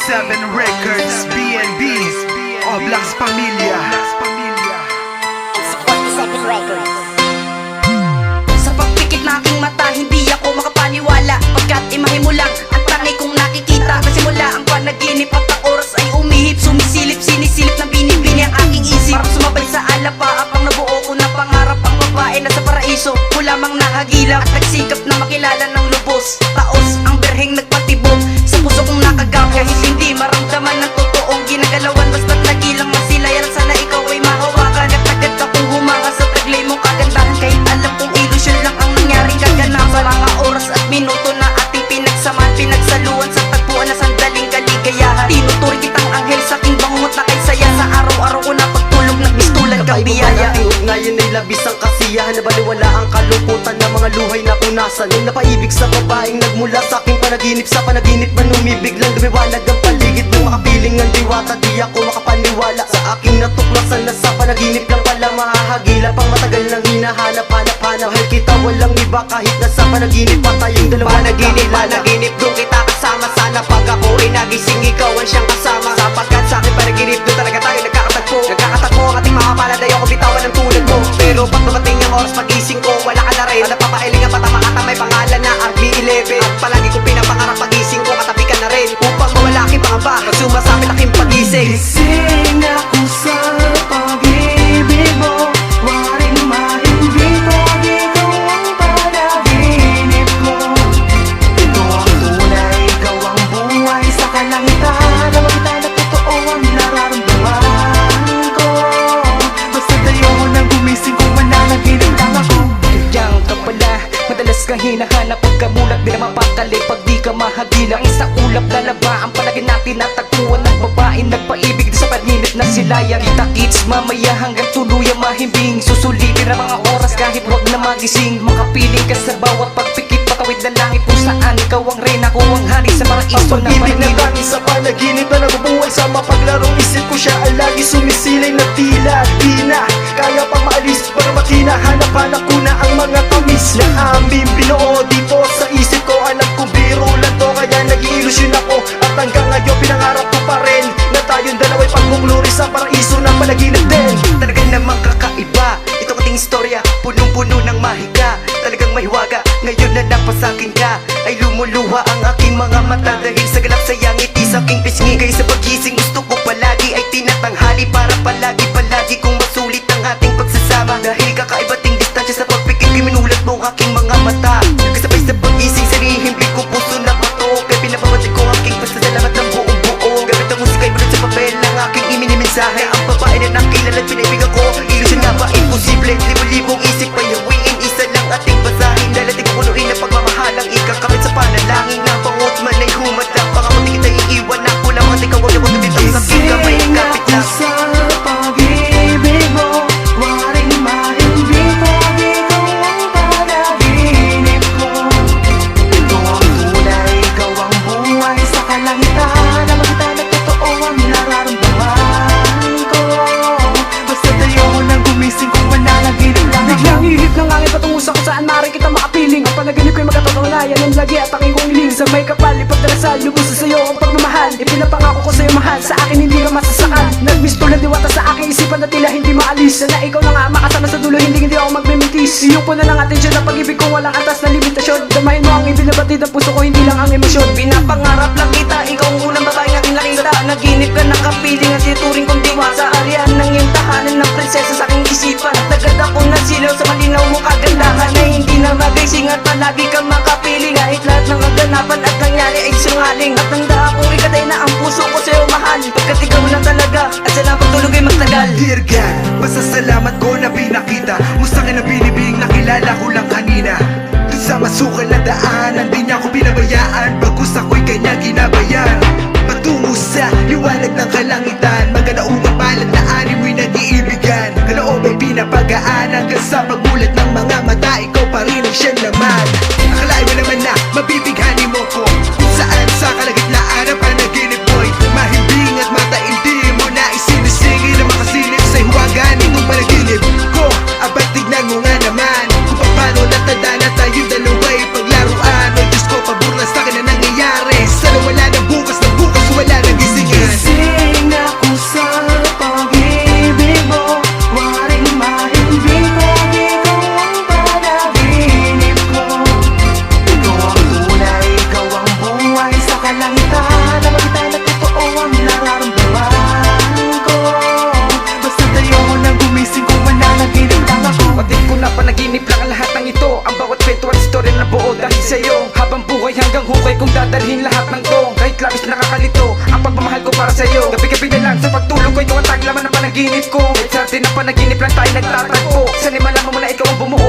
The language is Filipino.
7 Records, BNB, Oblax Pamilya. Sa pagpikit na aking mata, hindi ako makapaniwala, pagkat imahe mo lang ang tangi kong nakikita. Nasimula ang panaginip at ang oras ay umihip, sumisilip, sinisilip ng binibini ang aking isip. Parang sumabay sa alapaap ang nabuo ko na pangarap, ang babae na sa paraiso ko lamang nahagilap. At nagsikap na makilala ng lubos, taos ang berheng nagpatibok sa puso kong nakagap. Kahit hindi maramdaman ng totoong ginagalawan, basta't nagilang masilayan. Sana ikaw ay mahawakan at agad akong humanga sa taglay mong kagandahan. Kahit alam kong ilusyon lang ang nangyaring kaganapan, mga oras at minuto na ating pinagsamaan, pinagsaluan sa tagpuan na sandaling kaligayahan. Tinuturi kitang anghel sa aking bangungot na kay saya. Sa araw-araw ko na pagtulog nagbistulan kang biyaya. Ngayon ay labis ang kasiyahan, nabaliwala ang kalungkutan ng mga luhay na punasan. Yung napaibig sa babaeng nagmula sa aking panaginip, sa panaginip man umibig lang lumiwanag ang paligid ng makapiling ng diwata. Di ako makapaniwala sa aking natuklasan na sa panaginip lang pala mahahagilap ang matagal nang hinahanap-hanap. Mahal kita walang iba kahit na sa panaginip pa tayong dalawa. Panaginip, doon kita kasama. Sana pag ako ay nagising, ikaw ang siyang kasama. Sapagkat sa aking panaginip, doon talaga tayo nagkakatagpo. Nagkakatagpo ang ating mga palad, ayaw ko bitawan ng tulad mo. Pero pag dumating ang oras pagising ko, wala ka na rin. Napapailing ang patama at may pangalan na RB11. At palagi ko pinapangarap pagising ko, katabi ka na rin upang mawala aking pangamba. Pag sumasapit aking pagising, Gising ako sa pag-ibig mo, waring maimbito, ikaw ang panaginip ko. Ito ang tunay, ikaw ang buhay sa kalangitan. Na makita na totoo ang nararamdaman ko. Basta tayo mo nang gumising kung mananaginip lang ako. Yang ka pala, madalas kang hinahanap, pagkamulat di na mapakali pag di ka mahagila. Ang isang ulap lalaba, ang palagi natin natagpuan ng babaeng nagpaibig sa paninit na silayan. Kita-kits mamaya hanggang tuluyang mahimbing, susulitin ang mga oras kahit wag na magising. Makapiling ka sa bawat pagpikit, patawid na langit kung saan ikaw ang reyna, ako ang hari sa paraiso na pag-ibig na manilip. tanging sa panaginip na nabubuhay sa mapaglarong isip ko, siya ay lagi sumisilay na tila di na kaya pang maalis para makina. Hanap-hanap ko na ang mga tamis na aming binuo dito sa isip ko. Alam ko biro lang to, kaya nag-iilusyon ako. At hanggang ngayon pinangarap ko pa rin na tayong dalawa'y pagmukluri sa paraiso ng panaginip din. Talaga namang kakaiba, ito kating istorya, punong-puno ng mahika. Talagang mahiwaga, ngayon na napasakin ka, ay lumuluha ang aking mga mata. Dahil sa galak sayang ngiti sa aking pisngi, kaya sa pagising gusto ko palagi ay tinatanghali, para palagi kong masulit ang ating pagsasama. Dahil kakaiba ting distansya sa pagpikit, kay minulat mo ang aking mga mata. Kasabay sa pagising, sarihimbig ko puso na bato, kaya pinapabati ko aking pasasalamat ng buong buo. Gamit ang musika ay bulot sa papel ang aking iminimensahe. Ang babae na nakilala at pinaibigan ko, ilusyon na ba imposible? Libo-libong isip ay hawiin, isa lang ating basahin. Dalating punuin na pagmamahalang ikakapit sa panalangin. Ng pangot man ay humadlang, baka pati kita iiwan na ko lang. At ikaw ang labang bitang sa aking kamay, Gising kapit ako lang. sa pag-ibig mo, waring maimbito, ikaw ang panaginip ko. Ito ang tunay, ikaw ang buhay sa kalangitan. Na makita na totoo ang nararamdaman ko. Basta tayo mo nang gumising kung mananaginip lang ako. Biglang ihip ng hangin patungo sa kung saan maaari kita makapiling. Ang panaginip ko'y magkatotoonayan ng lagi at aking kong hiling. Sa may kapal, ipagdarasal, lubos sa sa'yo ang pagmamahal. Ipinapangako ko sa'yo mahal, sa akin hindi ka masasakal. Nagbisto na diwata sa aking isipan na tila hindi maalis. Sana ikaw na nga makasama sa dulo, hindi ako magmimintis. Iyong po na lang atensyon ang pag-ibig kong walang atas na limitasyon. Damahin mo ang ibinabatid ng puso ko, hindi lang ang emosyon. Pinapangarap lang kita, ikaw ang unang babaeng aking nakita. Naginip ka nakapiling at tinuturing kong diwata. Arian ng iyong tahanan ng prinsesa sa aking isipan. At agad ako nasilaw sa malinaw mong kagandahan, na hindi na magising at palagi kang makapiling. Kahit lahat ng kaganapan at nangyari ay sinungaling. At nangda akong ikatay na ang puso ko sa'yo mahal, pagkat ikaw na talaga at sana pagtulog ay magtagal. Dear God, pasasalamat ko na pinakita mo sa'kin ang binibig, nakilala ko lang kanina. Dun sa masukal na daanan, di niya ako pinabayaan, bagkus ako'y kanya ginabayan. Patungo sa liwanag ng kalangitan, maganaong palad na ani mo'y nag-iibigan. Kaloob ay pinapagaan hanggang sa pagmulat ng mga mata, ikaw pa rin ang siya naman. Akalain mo naman na mabibighani mo ko, kung saan sa kalagitnaan ang panaginip mo'y mahimbing at mataindi mo na isinisingil na makasilip sa hiwagan itong panaginip ko. Abang tignan mo nga naman kung paano natanda na tayong dalawa'y paglaruan. O Diyos ko, pabor na sa'kin na nangyayari. Sana wala na bukas, wala na ikaw ang tanging laman ng panaginip ko. At sa atin ng panaginip lang tayo nagtatagpo. Sana malaman mo na ikaw ang bumuo